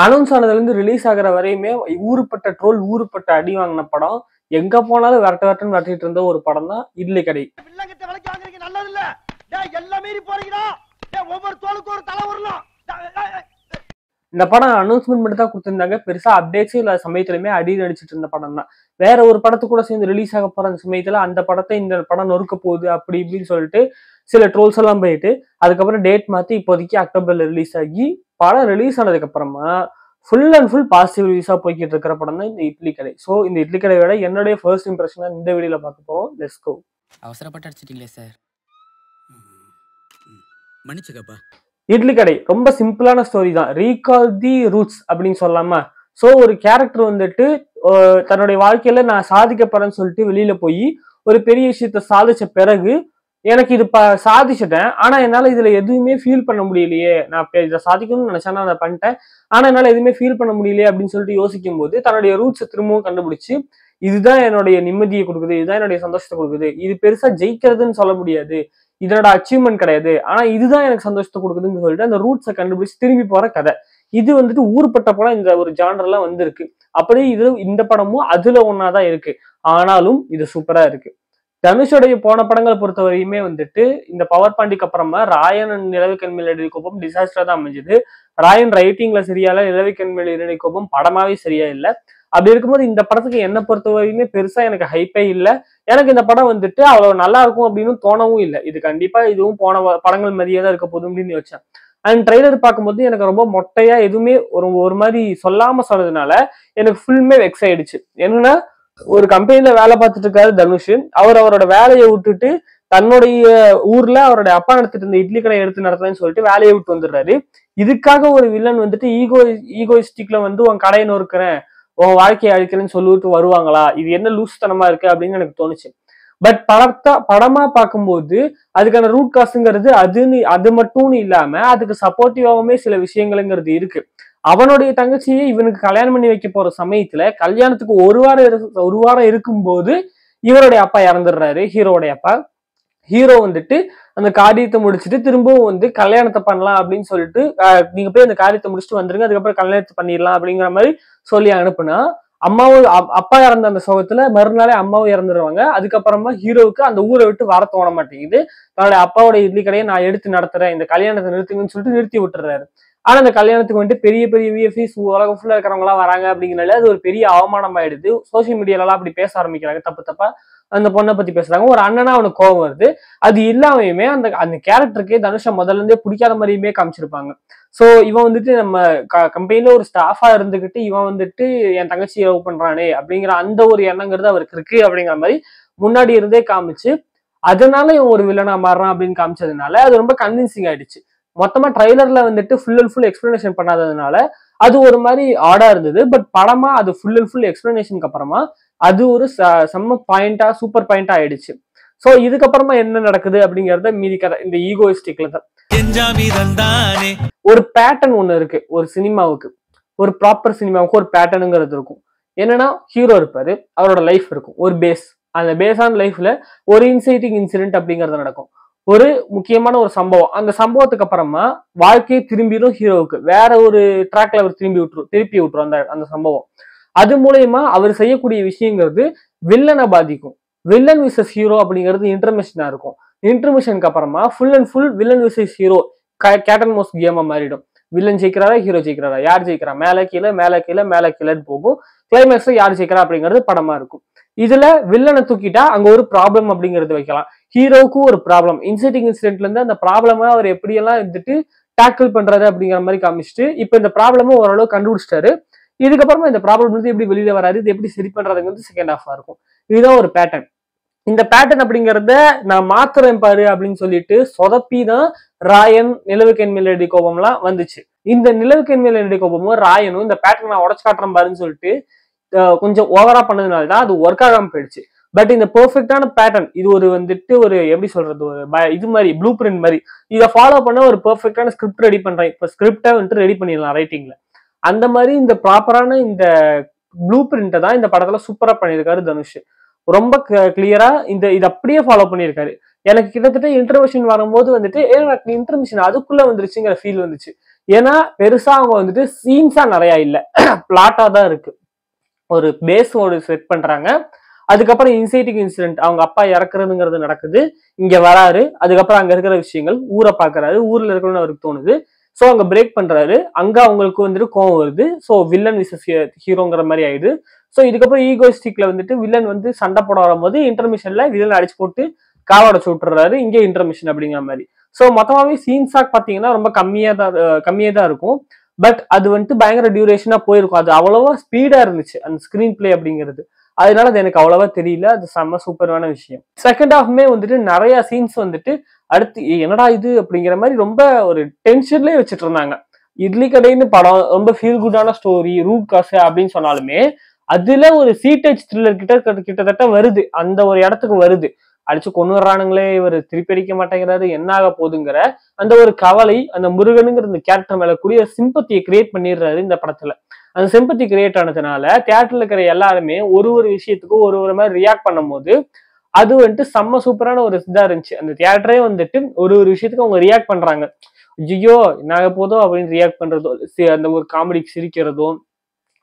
Announce ஆனதுல இருந்து release ஆகுற வரையுமே ஊருப்பட்ட ட்ரோல், ஊருப்பட்ட அடி வாங்கின படம். எங்க போனாலும் விரட்டு விரட்டுன்னு விரட்டிட்டு இருந்த ஒரு படம் தான் இட்லி கடை. இந்த படம் அனௌன்ஸ்மெண்ட் மட்டும் தான் கொடுத்திருந்தாங்க. பெருசா அப்டேட்ஸே இல்லாத சமயத்திலுமே அடி அடிச்சிட்டு இருந்த படம் தான். வேற ஒரு படத்து கூட சேர்ந்து ரிலீஸ் ஆக போற அந்த சமயத்துல அந்த படத்தை இந்த படம் நொறுக்க போகுது அப்படி இப்படின்னு சொல்லிட்டு சில ட்ரோல்ஸ் எல்லாம் போயிட்டு அதுக்கப்புறம் டேட் மாத்தி இப்போதைக்கு அக்டோபர்ல ரிலீஸ் ஆகி படம் ரிலீஸ் ஆனதுக்கு அப்புறமா ஃபுல் அண்ட் ஃபுல் பாசிட்டிவ் ரிலீஸா போய்கிட்டு இருக்கிற படம் தான் இந்த இட்லி கடை. ஸோ இந்த இட்லி கடையோட என்னுடைய ஃபர்ஸ்ட் இம்ப்ரெஷனா இந்த வீடியோல பார்க்க போறோம். Let's go. அவசரப்பட்டு அடிச்சிட்டீங்களே சார், மன்னிச்சுக்கப்பா. இட்லி கடை ரொம்ப சிம்பிளான ஸ்டோரி தான். ரீகால் தி ரூட்ஸ் அப்படின்னு சொல்லாமா. ஸோ ஒரு கேரக்டர் வந்துட்டு தன்னுடைய வாழ்க்கையில நான் சாதிக்க போறேன்னு சொல்லிட்டு வெளியில போய் ஒரு பெரிய விஷயத்த சாதிச்ச பிறகு எனக்கு இது சாதிச்சிட்டேன், ஆனா என்னால இதுல எதுவுமே ஃபீல் பண்ண முடியலையே, நான் இதை சாதிக்கணும்னு நினைச்சேன்னா அதை பண்ணிட்டேன், ஆனா என்னால எதுவுமே ஃபீல் பண்ண முடியலையே அப்படின்னு சொல்லிட்டு யோசிக்கும் போது தன்னுடைய ரூட்ஸை திரும்பவும் கண்டுபிடிச்சு இதுதான் என்னுடைய நிம்மதியை கொடுக்குது, இதுதான் என்னுடைய சந்தோஷத்தை கொடுக்குது, இது பெருசா ஜெயிக்கிறதுன்னு சொல்ல முடியாது, இதனோட அச்சீவ்மெண்ட் கிடையாது, ஆனா இதுதான் எனக்கு சந்தோஷத்தை கொடுக்குதுன்னு சொல்லிட்டு அந்த ரூட்ஸை கண்டுபிடிச்சு திரும்பி போற கதை. இது வந்துட்டு ஊர்பட்ட படம் இந்த ஒரு ஜானர்லாம் வந்திருக்கு. அப்படியே இது இந்த படமும் அதுல ஒன்னாதான் இருக்கு. ஆனாலும் இது சூப்பரா இருக்கு. தனுஷோடைய போன படங்களை பொறுத்த வரையுமே வந்துட்டு இந்த பவர் பாண்டிக்கு அப்புறமா ராயன் நிலவுக்கண் மேல் இடறி கோபம் டிசாஸ்டரா தான் அமைஞ்சது. ராயன் ரைட்டிங்ல சரியால, நிலவுக்கண் மேல் இடறி கோபம் படமாவே சரியா இல்லை. அப்படி இருக்கும்போது இந்த படத்துக்கு என்ன பொறுத்த வரையுமே பெருசா எனக்கு ஹைப்பே இல்லை. எனக்கு இந்த படம் வந்துட்டு அவ்வளவு நல்லா இருக்கும் அப்படின்னு தோணவும் இல்லை. இது கண்டிப்பா இதுவும் போன படங்கள் மாதிரியே தான் இருக்க போதும் அப்படின்னு யோசிச்சேன். அண்ட் ட்ரெய்லர் பார்க்கும்போது எனக்கு ரொம்ப மொட்டையா எதுவுமே ஒரு மாதிரி சொல்லாம சொன்னதுனால எனக்கு ஃபுல்லுமே வெக்ஸ் ஆயிடுச்சு. என்னன்னா, ஒரு கம்பெனில வேலை பார்த்துட்டு இருக்காரு தனுஷ். அவரோட வேலையை விட்டுட்டு தன்னுடைய ஊர்ல அவருடைய அப்பா நடத்திட்டு இருந்த இட்லி கடை எடுத்து நடத்துறேன்னு சொல்லிட்டு வேலையை விட்டு வந்துடுறாரு. இதுக்காக ஒரு வில்லன் வந்துட்டு ஈகோயிஸ்டிக்ல வந்து உன் கடையை நொறுக்கிறேன், உன் வாழ்க்கையை அழிக்கிறேன்னு சொல்லிட்டு வருவாங்களா? இது என்ன லூஸ்தனமா இருக்கு அப்படின்னு எனக்கு தோணுச்சு. பட் படமா பார்க்கும்போது அதுக்கான ரூட் காசுங்கிறது அது மட்டும்னு இல்லாம அதுக்கு சப்போர்ட்டிவாவுமே சில விஷயங்கள்ங்கிறது இருக்கு. அவனுடைய தங்கச்சியை இவனுக்கு கல்யாணம் பண்ணி வைக்க போற சமயத்துல கல்யாணத்துக்கு ஒரு வாரம் இருக்கும்போது இவருடைய அப்பா இறந்துடுறாரு, ஹீரோடைய அப்பா. ஹீரோ வந்துட்டு அந்த காரியத்தை முடிச்சுட்டு திரும்பவும் வந்து கல்யாணத்தை பண்ணலாம் அப்படின்னு சொல்லிட்டு நீங்க போய் அந்த காரியத்தை முடிச்சுட்டு வந்துருங்க, அதுக்கப்புறம் கல்யாணத்தை பண்ணிடலாம் அப்படிங்கிற மாதிரி சொல்லி அனுப்புனா அம்மாவும் அப்பா இறந்த அந்த சோகத்துல மறுநாளே அம்மாவும் இறந்துருவாங்க. அதுக்கப்புறமா ஹீரோவுக்கு அந்த ஊரை விட்டு வர தோண மாட்டேங்குது. தன்னுடைய அப்பாவோட இட்லி கடையை நான் எடுத்து நடத்துறேன், இந்த கல்யாணத்தை நிறுத்துங்கன்னு சொல்லிட்டு நிறுத்தி விட்டுறாரு. ஆனா அந்த கல்யாணத்துக்கு வந்துட்டு பெரிய பெரிய விஎஃப்எஸ் உலகம் ஃபுல்லா இருக்கிறவங்க எல்லாம் வராங்க அப்படிங்கிறனால அது ஒரு பெரிய அவமானம் ஆயிடுது. சோசியல் மீடியாலாம் அப்படி பேச ஆரம்பிக்கிறாங்க, தப்பா அந்த பொண்ணை பத்தி பேசுறாங்க. ஒரு அண்ணனா அவனுக்கு கோவம் வருது. அது இல்லாமையுமே அந்த கேரக்டருக்கு தனுஷா முதல்ல இருந்தே பிடிக்காத மாதிரியுமே காமிச்சிருப்பாங்க. சோ இவன் வந்துட்டு நம்ம கம்பெனில ஒரு ஸ்டாஃபா இருந்துகிட்டு இவன் வந்துட்டு என் தங்கச்சி லவ் பண்றானே அப்படிங்கிற அந்த ஒரு எண்ணங்கிறது அவருக்கு இருக்கு அப்படிங்கிற மாதிரி முன்னாடி இருந்தே காமிச்சு அதனால இவன் ஒரு வில்லனா மாறுறான் அப்படின்னு காமிச்சதுனால அது ரொம்ப கன்வின்சிங் ஆயிடுச்சு. மொத்தமா ட்ரைலர்ல வந்துட்டு ஃபுல் அண்ட் ஃபுல் எக்ஸ்பிளனேஷன் பண்ணாததுனால அது ஒரு மாதிரி ஆடா இருந்தது. பட் படமா அது ஃபுல் அண்ட் ஃபுல் எக்ஸ்பிளனேஷனுக்கு அப்புறமா அது ஒரு செம்ம பாயிண்டா சூப்பர் பாயிண்டா ஆயிடுச்சு. சோ இதுக்கப்புறமா என்ன நடக்குது அப்படிங்கறத மீதி கதை இந்த ஈகோயிஸ்டிக்ல தான். ஒரு பேட்டர்ன் ஒண்ணு இருக்கு ஒரு சினிமாவுக்கு, ஒரு ப்ராப்பர் சினிமாவுக்கு ஒரு பேட்டர்னுங்கிறது இருக்கும். என்னன்னா, ஹீரோ இருப்பாரு, அவரோட லைஃப் இருக்கும், ஒரு பேஸ். அந்த பேஸான லைஃப்ல ஒரு இன்சைட்டிங் இன்சிடென்ட் அப்படிங்கிறது நடக்கும், ஒரு முக்கியமான ஒரு சம்பவம். அந்த சம்பவத்துக்கு அப்புறமா வாழ்க்கையை திரும்பிடும் ஹீரோவுக்கு, வேற ஒரு ட்ராக்ல அவர் திருப்பி விட்டுரும் அந்த சம்பவம். அது மூலயமா அவர் செய்யக்கூடிய விஷயங்கிறது வில்லனை பாதிக்கும். வில்லன் விசஸ் ஹீரோ அப்படிங்கிறது இன்டர்மிஷனா இருக்கும். இன்டர்மிஷனுக்கு அப்புறமா full and full villain versus hero cat and mouse கேமா மாறிடும். வில்லன் ஜெயிக்கிறாரா, ஹீரோ ஜெயிக்கிறாரா, யார் ஜெயிக்கிறா, மேல கீழே மேல கீழே மேல கீழேன்னு போகும். கிளைமேக்ஸ்ல யார் ஜெயிக்கிறா அப்படிங்கிறது படமா இருக்கும். இதுல வில்லனை தூக்கிட்டா அங்க ஒரு ப்ராப்ளம் அப்படிங்கிறது வைக்கலாம், ஹீரோவுக்கும் ஒரு ப்ராப்ளம். இன்சைட்டிங் இன்சிடென்ட்ல இருந்து அந்த ப்ராப்ளமா அவர் எப்படியெல்லாம் வந்துட்டு டேக்கிள் பண்றாரு அப்படிங்கிற மாதிரி காமிச்சிட்டு இப்ப இந்த ப்ராப்ளமும் ஓரளவு கண்டுபிடிச்சிட்டாரு. இதுக்கப்புறமா இந்த ப்ராப்ளம் வந்து எப்படி வெளியில வராது, இது எப்படி சரி பண்றதுங்கிறது செகண்ட் ஹாஃபா இருக்கும். இதுதான் ஒரு பேட்டர்ன். இந்த பேட்டர்ன் அப்படிங்கிறத நான் மாத்துறேன் பாரு அப்படின்னு சொல்லிட்டு சொதப்பி தான் ராயன் நிலவுக்கண் மேல் இடறி கோபம்லாம் வந்துச்சு. இந்த நிலவுக்கண் மேல் இடறி கோபமும் ராயனும் இந்த பேட்டர்ன் நான் உடச்சு காட்டுறேன் பாருன்னு சொல்லிட்டு கொஞ்சம் ஓவரா பண்ணதுனால தான் அது ஒர்க் ஆகாம போயிடுச்சு. பட் இந்த பெர்ஃபெக்டான பேட்டர்ன் இது ஒரு வந்துட்டு ஒரு எப்படி சொல்றது, ஒரு இது மாதிரி ப்ளூ பிரிண்ட் மாதிரி இதை ஃபாலோ பண்ண ஒரு பெர்ஃபெக்டான ஸ்கிரிப்ட் ரெடி பண்றேன். இப்ப ஸ்கிரிப்டை வந்துட்டு ரெடி பண்ணிடலாம் ரைட்டிங்ல. அந்த மாதிரி இந்த ப்ராப்பரான இந்த ப்ளூ பிரிண்ட்டை தான் இந்த படத்துல சூப்பரா பண்ணியிருக்காரு தனுஷ். ரொம்ப கிளியரா இது அப்படியே ஃபாலோ பண்ணியிருக்காரு. எனக்கு கிட்டத்தட்ட இன்டர்மிஷன் வரும்போது வந்துட்டு இன்டர்மிஷன் அதுக்குள்ள வந்துருச்சுங்கிற ஃபீல் வந்துச்சு. ஏன்னா பெருசா அவங்க வந்துட்டு சீன்ஸா நிறைய இல்ல, பிளாட்டா தான் இருக்கு. ஒரு பேஸ் ஒரு செட் பண்றாங்க. அதுக்கப்புறம் இன்சைட்டிங் இன்சிடென்ட், அவங்க அப்பா இறக்குறதுங்கிறது நடக்குது. இங்க வராரு, அதுக்கப்புறம் அங்க இருக்கிற விஷயங்கள், ஊரை பாக்குறாரு, ஊர்ல இருக்கணும்னு அவருக்கு தோணுது. சோ அங்க பிரேக் பண்றாரு. அங்க அவங்களுக்கு வந்துட்டு கோவம் வருது. சோ வில்லன் விசஸ் ஹீரோங்கிற மாதிரி ஆயிடுது. சோ இதுக்கப்புறம் ஈகோஸ்டிக்ல வந்துட்டு வில்லன் வந்து சண்டை போட வரும்போது இன்டர்மிஷன்ல வில்லன் அடிச்சு போட்டு காவடைச்சு விட்டுறாரு. இங்கே இன்டர்மிஷன் அப்படிங்கிற மாதிரி. சோ மொத்தமாவே சீன்ஸா பாத்தீங்கன்னா ரொம்ப கம்மியா தான் இருக்கும். பட் அது வந்துட்டு பயங்கர டியூரேஷனா போயிருக்கும். அது அவ்வளவா ஸ்பீடா இருந்துச்சு அந்த ஸ்கிரீன் பிளே அப்படிங்கிறது. அதனால அது எனக்கு அவ்வளவா தெரியல. அது செம்ம சூப்பரான விஷயம். செகண்ட் ஹாஃப்மே வந்துட்டு நிறைய சீன்ஸ் வந்துட்டு அடுத்து என்னடா இது அப்படிங்கிற மாதிரி ரொம்ப ஒரு டென்ஷன்லயே வச்சுட்டு இருந்தாங்க. இட்லி கடைன்னு படம் ரொம்ப ஃபீல் குட்டான ஸ்டோரி, ரூட் காசு அப்படின்னு சொன்னாலுமே அதுல ஒரு சீட்டேஜ் த்ரில்லர் கிட்டத்தட்ட வருது. அந்த ஒரு இடத்துக்கு வருது. அடிச்சு கொண்டுறானுங்களே, இவர் திருப்பி அடிக்க மாட்டேங்கிறாரு, என்ன ஆக போகுதுங்கிற அந்த ஒரு கவலை, அந்த முருகனுங்கிற இந்த கேரக்டர் மேல கூடிய சிம்பத்தியை கிரியேட் பண்ணிடுறாரு இந்த படத்துல. அந்த சிம்பத்தி கிரியேட் ஆனதுனால தியேட்டர்ல இருக்கிற எல்லாருமே ஒரு ஒரு விஷயத்துக்கும் ஒரு மாதிரி ரியாக்ட் பண்ணும் போது அது வந்துட்டு செம்ம சூப்பரான ஒரு இதா இருந்துச்சு. அந்த தியேட்டரே வந்துட்டு ஒரு விஷயத்துக்கு அவங்க ரியாக்ட் பண்றாங்க. ஐயோ என்ன போதோ அப்படின்னு ரியாக்ட் பண்றதோ, அந்த ஒரு காமெடிக்கு சிரிக்கிறதோ,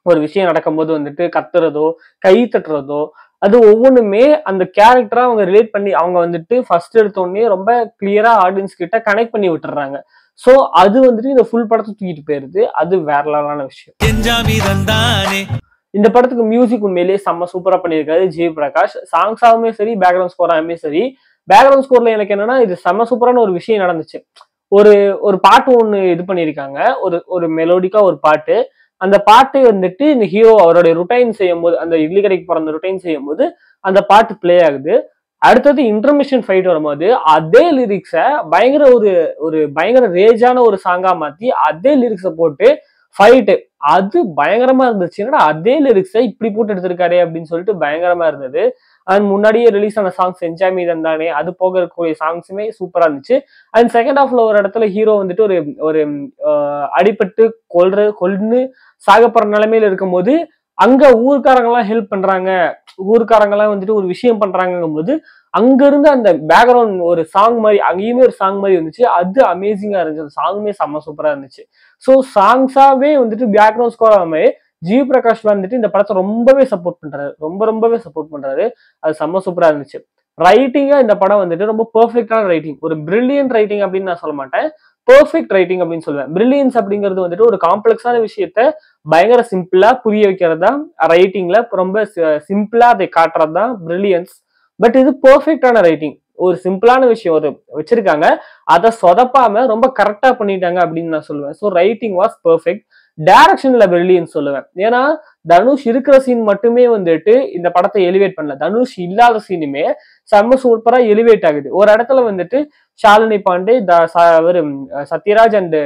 ஒரு விஷயம் நடக்கும்போது வந்துட்டு கத்துறதோ, கை தட்டுறதோ, அது ஒவ்வொன்றுமே அந்த கேரக்டரா அவங்க ரிலேட் பண்ணி அவங்க வந்துட்டு ஃபர்ஸ்ட் எடுத்தோடனே ரொம்ப கிளியரா ஆடியன்ஸ் கிட்ட கனெக்ட் பண்ணி விட்டுறாங்க. சோ அது வந்துட்டு இந்த ஃபுல் படத்தை தூக்கிட்டு போயிருது. அது வேற லெவலான விஷயம். இந்த படத்துக்கு மியூசிக் உண்மையிலேயே செம்ம சூப்பரா பண்ணியிருக்காரு ஜி பிரகாஷ். சாங்ஸாவுமே சரி, பேக்ரவுண்ட் ஸ்கோராமே சரி. பேக்ரவுண்ட் ஸ்கோர்ல எனக்கு என்னன்னா இது செம்ம சூப்பரான ஒரு விஷயம் நடந்துச்சு. ஒரு ஒரு பாட்டு ஒண்ணு இது பண்ணியிருக்காங்க. ஒரு ஒரு மெலோடிக்கா ஒரு பாட்டு. அந்த பாட்டு வந்துட்டு இந்த ஹீரோ அவருடைய ருட்டைன் செய்யும் போது, அந்த இட்லி கடைக்கு போற அந்த ருட்டைன் செய்யும் போது அந்த பாட்டு பிளே ஆகுது. அடுத்தது இன்டர்மிஷன் ஃபைட் வரும்போது அதே லிரிக்ஸ பயங்கர ஒரு ஒரு பயங்கர ரேஜான ஒரு சாங்கா மாத்தி அதே லிரிக்ஸ போட்டு ஃபைட்டு அது பயங்கரமா இருந்துச்சு. என்னடா அதே லிரிக்ஸை இப்படி போட்டு எடுத்திருக்காரு அப்படின்னு சொல்லிட்டு பயங்கரமா இருந்தது. அண்ட் முன்னாடியே ரிலீஸ் ஆன சாங்ஸ் என்ஜாய் மீ தந்தானே அது போக இருக்கக்கூடிய சாங்ஸுமே சூப்பரா இருந்துச்சு. அண்ட் செகண்ட் ஹாஃப்ல ஒரு இடத்துல ஹீரோ வந்துட்டு ஒரு ஒரு அடிபட்டு கொன்னு சாகப்படுற நிலைமையில இருக்கும்போது அங்க ஊர்க்காரங்க எல்லாம் ஹெல்ப் பண்றாங்க, ஊர்க்காரங்க எல்லாம் வந்துட்டு ஒரு விஷயம் பண்றாங்கும் போது அங்க இருந்து அந்த பேக்ரவுண்ட் ஒரு சாங் மாதிரி அங்கேயுமே ஒரு சாங் மாதிரி இருந்துச்சு. அது அமேசிங்கா இருந்துச்சு. அந்த சாங்குமே செம்ம சூப்பரா இருந்துச்சு. ஸோ சாங்ஸாவே வந்துட்டு பேக்ரவுண்ட் ஸ்கோராமே ஜி பிரகாஷ் வந்துட்டு இந்த படத்தை ரொம்பவே சப்போர்ட் பண்றாரு. ரொம்பவே சப்போர்ட் பண்றாரு. அது செம்ம சூப்பரா இருந்துச்சு. ரைட்டிங்கா இந்த படம் வந்துட்டு ரொம்ப பெர்ஃபெக்டான ரைட்டிங். ஒரு பிரில்லியன்ட் ரைட்டிங் அப்படின்னு நான் சொல்ல மாட்டேன். பெர்ஃபெக்ட் ரைட்டிங் அப்படின்னு சொல்லுவேன். பிரில்லியன்ஸ் அப்படிங்கிறது வந்துட்டு ஒரு காம்ப்ளெக்ஸான விஷயத்த பயங்கர சிம்பிளா புரிய வைக்கிறது தான் ரைட்டிங்ல ரொம்ப சிம்பிளா அதை காட்டுறது தான் பிரில்லியன்ஸ். பட் இது பெர்ஃபெக்டான ரைட்டிங். ஒரு சிம்பிளான விஷயம் ஒரு வச்சிருக்காங்க, அதை சொதப்பாம ரொம்ப கரெக்டா பண்ணிட்டாங்க அப்படின்னு நான் சொல்லுவேன். So writing was perfect. டைரக்ஷன்ல பிரில்லியன்ஸ் சொல்லுவேன். ஏன்னா தனுஷ் இருக்கிற சீன் மட்டுமே வந்துட்டு இந்த படத்தை எலிவேட் பண்ணல. தனுஷ் இல்லாத சீனுமே செம்ம சூப்பரா எலிவேட் ஆகுது. ஒரு இடத்துல வந்துட்டு ஷாலினி பாண்டே, சத்யராஜ் அண்ட்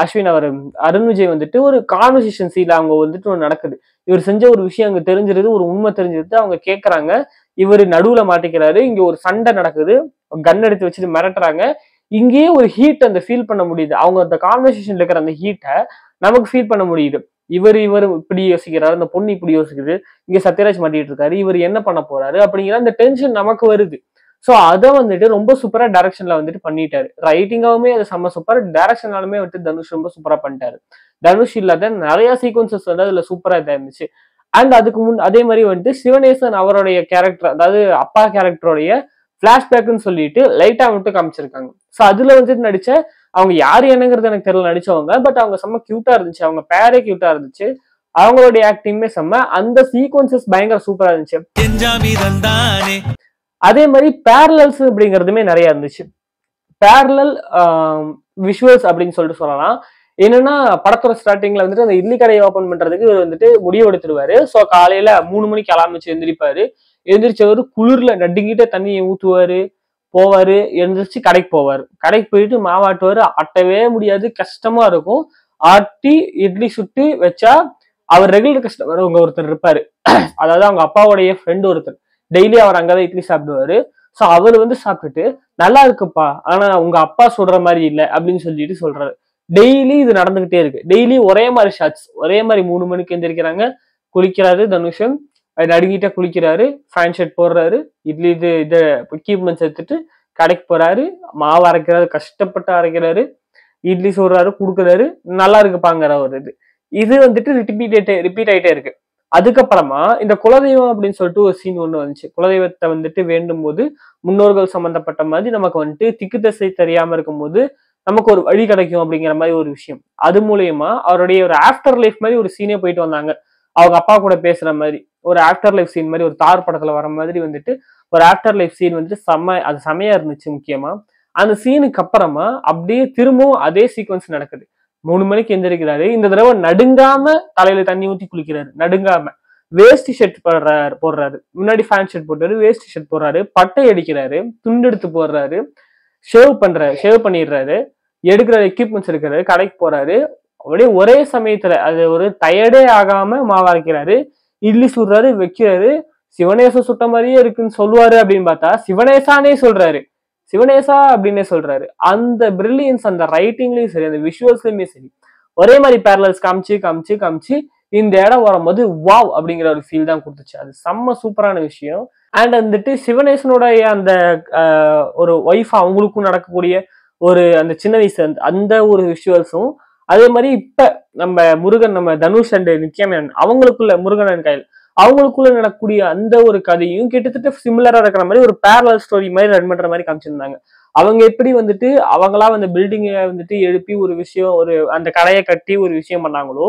அஸ்வின் அவர் அருண் விஜய் வந்துட்டு ஒரு கான்வர்சேஷன் சீன்ல அவங்க வந்துட்டு ஒன்று நடக்குது. இவர் செஞ்ச ஒரு விஷயம் அங்க தெரிஞ்சிருது, ஒரு உண்மை தெரிஞ்சிருது. அவங்க கேட்கறாங்க, இவர் நடுவுல மாட்டிக்கிறாரு. இங்க ஒரு சண்டை நடக்குது, கன் எடுத்து வச்சுட்டு மிரட்டுறாங்க. இங்கேயே ஒரு ஹீட் அந்த ஃபீல் பண்ண முடியுது. அவங்க அந்த கான்வர்சேஷன்ல இருக்கிற அந்த ஹீட்டை நமக்கு ஃபீல் பண்ண முடியுது. இவர் இப்படி யோசிக்கிறாரு, அந்த பொண்ணு இப்படி யோசிக்குது, இங்க சத்யராஜ் மாட்டிட்டு இருக்காரு, இவர் என்ன பண்ண போறாரு அப்படிங்கிற அந்த டென்ஷன் நமக்கு வருது. ஸோ அதை வந்துட்டு ரொம்ப சூப்பரா டைரக்ஷன்ல வந்துட்டு பண்ணிட்டாரு. ரைட்டிங்காவுமே அது செம்ம சூப்பர், டைரக்ஷனாலுமே வந்துட்டு தனுஷ் ரொம்ப சூப்பரா பண்ணிட்டாரு. தனுஷ் இல்லாத நிறைய சீக்வன்சஸ் வந்து அதுல சூப்பரா இதா இருந்துச்சு. அண்ட் அதுக்கு அதே மாதிரி வந்துட்டு சிவனேசன் அவருடைய கேரக்டர், அதாவது அப்பா கேரக்டருடைய பிளாஷ்பேக்னு சொல்லிட்டு லைட்டா மட்டும் காமிச்சிருக்காங்க. ஸோ அதுல வந்துட்டு நடிச்ச அவங்க யாரு என்னங்கிறது எனக்கு தெரியல நடிச்சவங்க. பட் அவங்க செம்ம கியூட்டா இருந்துச்சு. அவங்க பேரே கியூட்டா இருந்துச்சு. அவங்களுடைய ஆக்டிங்குமே செம்ம. அந்த சீக்வன்சஸ் பயங்கர சூப்பரா இருந்துச்சு. அதே மாதிரி பேரலல்ஸ் அப்படிங்கிறதுமே நிறைய இருந்துச்சு. பேரலல் விஷுவல்ஸ் அப்படின்னு சொல்லிட்டு சொல்லலாம். என்னன்னா படத்தோட ஸ்டார்டிங்ல வந்துட்டு அந்த இட்லி கடையை ஓபன் பண்றதுக்கு வந்துட்டு முடிவு எடுத்துருவாரு. ஸோ காலையில 3 மணிக்கு அலாம் வச்சு எந்திரிப்பாரு. எந்திரிச்சவர் குளிர்ல நடுங்கிட்டே தண்ணியை ஊத்துவாரு, போவாரு, எழுந்திரிச்சு கடைக்கு போவாரு. கடைக்கு போயிட்டு மாவாட்டுவாரு. ஆட்டவே முடியாது, கஷ்டமா இருக்கும். ஆட்டி இட்லி சுட்டு வச்சா அவர் ரெகுலர் கஸ்டமர் அவங்க ஒருத்தர் இருப்பாரு. அதாவது அவங்க அப்பாவுடைய ஃப்ரெண்ட் ஒருத்தர். டெய்லி அவர் அங்கதான் இட்லி சாப்பிடுவாரு. ஸோ அவர் வந்து சாப்பிட்டுட்டு நல்லா இருக்குப்பா, ஆனா உங்க அப்பா சொல்ற மாதிரி இல்லை அப்படின்னு சொல்லிட்டு சொல்றாரு. டெய்லி இது நடந்துகிட்டே இருக்கு. டெய்லி ஒரே மாதிரி ஷாட்ஸ், ஒரே மாதிரி 3 மணிக்கு எந்திரிக்கிறாங்க, குளிக்கிறாரு தனுஷன், நடுங்கிட்ட குளிக்கிறாரு, ஃபேன் ஷர்ட் போடுறாரு, இட்லி இது எக்யூப்மெண்ட்ஸ் எடுத்துட்டு கடைக்கு போறாரு, மாவு அரைக்கிறாரு, கஷ்டப்பட்டு அரைக்கிறாரு, இட்லி சொல்றாரு கொடுக்குறாரு, நல்லா இருக்குப்பாங்கிற ஒரு இது வந்துட்டு ரிப்பீட் ஆயிட்டே இருக்கு. அதுக்கப்புறமா இந்த குலதெய்வம் அப்படின்னு சொல்லிட்டு ஒரு சீன் ஒண்ணு வந்துச்சு. குலதெய்வத்தை வந்துட்டு வேண்டும் போது முன்னோர்கள் சம்பந்தப்பட்ட மாதிரி நமக்கு வந்துட்டு திக்கு திசை தெரியாம இருக்கும்போது நமக்கு ஒரு வழி கிடைக்கும் அப்படிங்கிற மாதிரி ஒரு விஷயம். அது மூலியமா அவருடைய ஒரு ஆஃப்டர் லைஃப் மாதிரி ஒரு சீனே போயிட்டு வந்தாங்க. அவங்க அப்பா கூட பேசுற மாதிரி ஒரு ஆஃப்டர் லைஃப் சீன் மாதிரி, ஒரு தார் படத்துல வர மாதிரி வந்துட்டு ஒரு ஆஃப்டர் லைஃப் சீன் வந்துட்டு அது செமையா இருந்துச்சு. முக்கியமா அந்த சீனுக்கு அப்புறமா அப்படியே திரும்பவும் அதே சீக்வன்ஸ் நடக்குது. 3 மணிக்கு எந்திரிக்கிறாரு. இந்த தடவை நடுங்காம தலையில தண்ணி ஊத்தி குளிக்கிறாரு. நடுங்காம வேஸ்டி ஷர்ட் போடுறாரு. முன்னாடி ஃபேன் ஷர்ட் போட்டாரு, வேஸ்டி ஷர்ட் போடுறாரு, பட்டை அடிக்கிறாரு, துண்டு எடுத்து போடுறாரு, ஷேவ் பண்ணிடுறாரு, எடுக்கிற எக்யூப்மெண்ட்ஸ் எடுக்கிறாரு, கடைக்கு போறாரு. அப்படியே ஒரே சமயத்துல அது ஒரு டயர்டே ஆகாம மாவாரைக்கிறாரு, இட்லி சுடுறாரு, வைக்கிறாரு. சிவனேச சுட்ட மாதிரியே இருக்குன்னு சொல்லுவாரு அப்படின்னு பார்த்தா சிவனேசானே சொல்றாரு, சிவனேசா அப்படின்னே சொல்றாரு. அந்த பிரில்லியன்ஸ் அந்த ரைட்டிங்லயும் சரி, அந்த விஷுவல்ஸ்லயுமே சரி, ஒரே மாதிரி பேரலல்ஸ் காமிச்சு இந்த இடம் வரும்போது வாவ் அப்படிங்கிற ஒரு ஃபீல் தான் கொடுத்துச்சு. அது செம்ம சூப்பரான விஷயம். அண்ட் வந்துட்டு சிவனேசனுடைய அந்த ஒரு ஒய்ஃப் அவங்களுக்கும் நடக்கக்கூடிய ஒரு அந்த சின்ன வயசு அந்த ஒரு விஷுவல்ஸும், அதே மாதிரி இப்ப நம்ம முருகன், நம்ம தனுஷ் அண்ட் நித்யாமேனன் அவங்களுக்குள்ள, முருகன் அண்ட் கைல் அவங்களுக்குள்ள நடக்கக்கூடிய அந்த ஒரு கதையும் கிட்டத்தட்ட சிமிலரா இருக்கிற மாதிரி ஒரு பேரலல் ஸ்டோரி மாதிரி ரன் பண்ற மாதிரி காமிச்சிருந்தாங்க. அவங்க எப்படி வந்துட்டு அவங்களா அந்த பில்டிங்கை வந்துட்டு எழுப்பி ஒரு விஷயம், ஒரு அந்த கடையை கட்டி ஒரு விஷயம் பண்ணாங்களோ,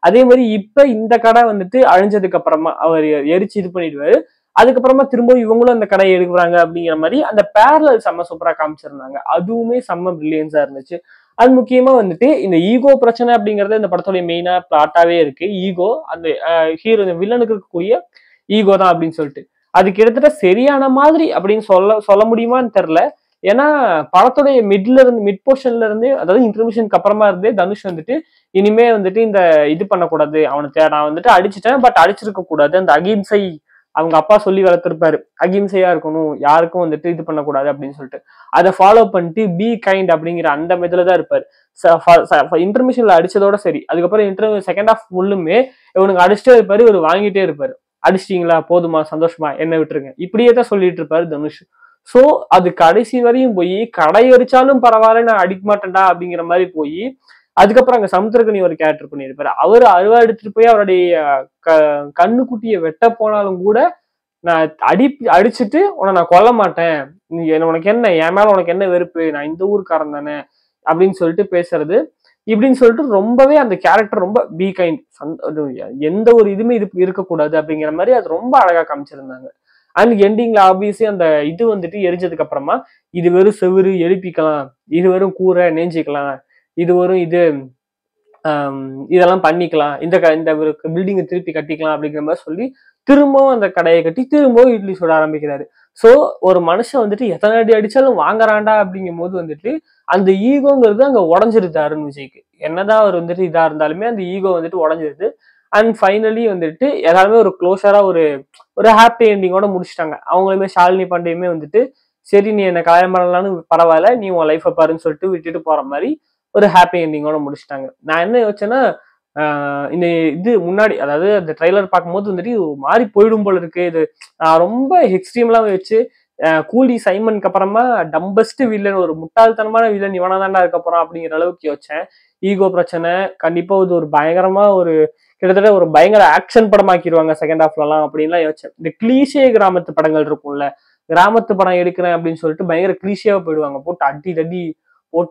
அதே மாதிரி இப்ப இந்த கடை வந்துட்டு அழிஞ்சதுக்கு அப்புறமா அவர் எரிச்சு இது பண்ணிடுவாரு. அதுக்கப்புறமா திரும்ப இவங்களும் அந்த கடையை எடுக்கிறாங்க அப்படிங்கிற மாதிரி அந்த பேரலல் செம்ம சூப்பரா காமிச்சிருந்தாங்க. அதுவுமே செம்ம பிரில்லியன்ஸா இருந்துச்சு. அது முக்கியமா வந்துட்டு இந்த ஈகோ பிரச்சனை அப்படிங்கறது இந்த படத்துடைய மெயினா பிளாட்டாவே இருக்கு. ஈகோ, அந்த ஹீரோ வில்லனுக்கு இருக்கக்கூடிய ஈகோ தான் அப்படின்னு சொல்லிட்டு அது கிட்டத்தட்ட சரியான மாதிரி அப்படின்னு சொல்ல முடியுமான்னு தெரியல. ஏன்னா படத்துடைய மிட் போர்ஷன்ல இருந்து, அதாவது இன்டர்மிஷனுக்கு அப்புறமா இருந்தே தனுஷ் வந்துட்டு இனிமே வந்துட்டு இந்த இது பண்ணக்கூடாது, அவனுக்கு நான் வந்துட்டு அடிச்சுட்டேன், பட் அடிச்சிருக்க கூடாது, அந்த அகிம்சை அவங்க அப்பா சொல்லி வளர்த்திருப்பாரு, அகிம்சையா இருக்கணும், யாருக்கும் வந்துட்டு இது பண்ணக்கூடாது அப்படின்னு சொல்லிட்டு அதை ஃபாலோ பண்ணிட்டு பி கைண்ட் அப்படிங்கிற அந்த மெதுல தான் இருப்பாரு. இன்டர்மிஷன்ல அடிச்சதோட சரி, அதுக்கப்புறம் செகண்ட் ஹாஃப் ஃபுல்லுமே இவனுக்கு அடிச்சுட்டே இருப்பாரு, இவர் வாங்கிட்டே இருப்பாரு. அடிச்சிட்டீங்களா, போதுமா, சந்தோஷமா, என்ன விட்டுருங்க, இப்படியே தான் சொல்லிட்டு இருப்பாரு தனுஷ். சோ அது கடைசி வரையும் போய் கடை எரிச்சாலும் பரவாயில்ல, நான் அடிக்க மாட்டேன்டா அப்படிங்கிற மாதிரி போய் அதுக்கப்புறம் அங்க சமுத்திரக்கனி ஒரு கேரக்டர் பண்ணியிருப்பாரு. அவரு அருவா எடுத்துட்டு போய் அவருடைய கண்ணுக்குட்டியை வெட்ட போனாலும் கூட நான் அடிச்சுட்டு உன்னை நான் கொல்ல மாட்டேன், உனக்கு என்ன, என் மேல உனக்கு என்ன வெறுப்பு, நான் இந்த ஊருக்காரன் தானே அப்படின்னு சொல்லிட்டு பேசுறது, இப்படின்னு சொல்லிட்டு ரொம்பவே அந்த கேரக்டர் ரொம்ப பி கைண்ட், எந்த ஒரு இதுவுமே இது இருக்கக்கூடாது அப்படிங்கிற மாதிரி அது ரொம்ப அழகா காமிச்சிருந்தாங்க. அண்ட் எண்டிங்ல ஆப்வியஸ்லி அந்த இது வந்துட்டு எரிஞ்சதுக்கு அப்புறமா இது வெறும் செவுரு எழுப்பிக்கலாம், இது வெறும் கூரை நெஞ்சிக்கலாம், இது வரும் இது இதெல்லாம் பண்ணிக்கலாம், இந்த பில்டிங்கை திருப்பி கட்டிக்கலாம் அப்படிங்கிற மாதிரி சொல்லி திரும்பவும் அந்த கடையை கட்டி திரும்பவும் இட்லி சுட ஆரம்பிக்கிறாரு. சோ ஒரு மனுஷன் வந்துட்டு எத்தனை அடி அடிச்சாலும் வாங்குறான்டா அப்படிங்கும் போது வந்துட்டு அந்த ஈகோங்கிறது அங்க உடஞ்சிருது அருண் விஜய்க்கு. என்னதான் அவர் வந்துட்டு இதா இருந்தாலுமே அந்த ஈகோ வந்துட்டு உடஞ்சிருது. அண்ட் ஃபைனலி வந்துட்டு எல்லாருமே ஒரு க்ளோஸரா ஒரு ஹாப்பி எண்டிங்கோட முடிச்சுட்டாங்க. அவங்களுமே ஷாலினி பாண்டியுமே வந்துட்டு சரி நீ என்ன கல்யாணம் பண்ணலாம்னு பரவாயில்ல, நீ உன் லைஃபை பாருன்னு சொல்லிட்டு விட்டுட்டு போற மாதிரி ஒரு ஹாப்பி எண்டிங்கோட முடிச்சுட்டாங்க. நான் என்ன யோசிச்சேன்னா இந்த இது முன்னாடி, அதாவது அந்த ட்ரைலர் பார்க்கும்போது வந்துட்டு மாறி போயிடும் போல இருக்கு, இது ரொம்ப எக்ஸ்ட்ரீம்லாம் வச்சு கூலி சைமனுக்கு அப்புறமா டம்பஸ்ட் வில்லன், ஒரு முட்டாள்தனமான வில்லன் இவனா தாண்டா இருக்க போறான் அப்படிங்கிற அளவுக்கு யோசிச்சேன். ஈகோ பிரச்சனை கண்டிப்பா இது ஒரு பயங்கரமா ஒரு கிட்டத்தட்ட ஒரு பயங்கர ஆக்ஷன் படமாக்கிடுவாங்க செகண்ட் ஹாஃப்லாம் அப்படின்லாம் யோசிச்சேன். இந்த கிளீஷே கிராமத்து படங்கள் இருக்கும்ல, கிராமத்து படம் எடுக்கிறேன் அப்படின்னு சொல்லிட்டு பயங்கர கிளீஷியாவா போயிடுவாங்க, போட்டு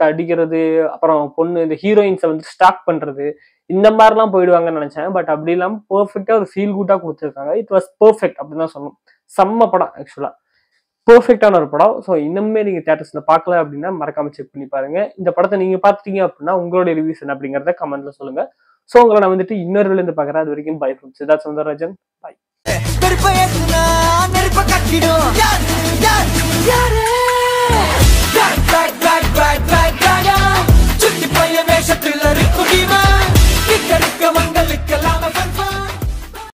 அடிக்கிறது, அப்புறம் பொண்ணு இந்த ஹீரோயின்ஸை வந்து ஸ்டாக் பண்றது, இந்த மாதிரிலாம் போயிடுவாங்கன்னு நினைச்சேன். பட் அப்படி இல்லாமல் பெர்ஃபெக்டா ஒரு ஃபீல் குட்டா கொடுத்துருக்காங்க. இட் வாஸ் பெர்ஃபெக்ட் அப்படின்னு தான் சொல்லணும். செம்ம படம், ஆக்சுவலா பெர்ஃபெக்டான ஒரு படம். ஸோ இன்னுமே நீங்க தியேட்டர்ஸ்ல பார்க்கல அப்படின்னா மறக்காம செக் பண்ணி பாருங்க. இந்த படத்தை நீங்க பார்த்துட்டீங்க அப்படின்னா உங்களுடைய ரிவ்யூஸ் என்ன அப்படிங்கிறத கமெண்ட்ல சொல்லுங்க. ஸோ உங்களை நான் வந்துட்டு இன்னொரு இருந்து பார்க்குறேன். அது வரைக்கும் bye from Siddharth Soundararajan. By.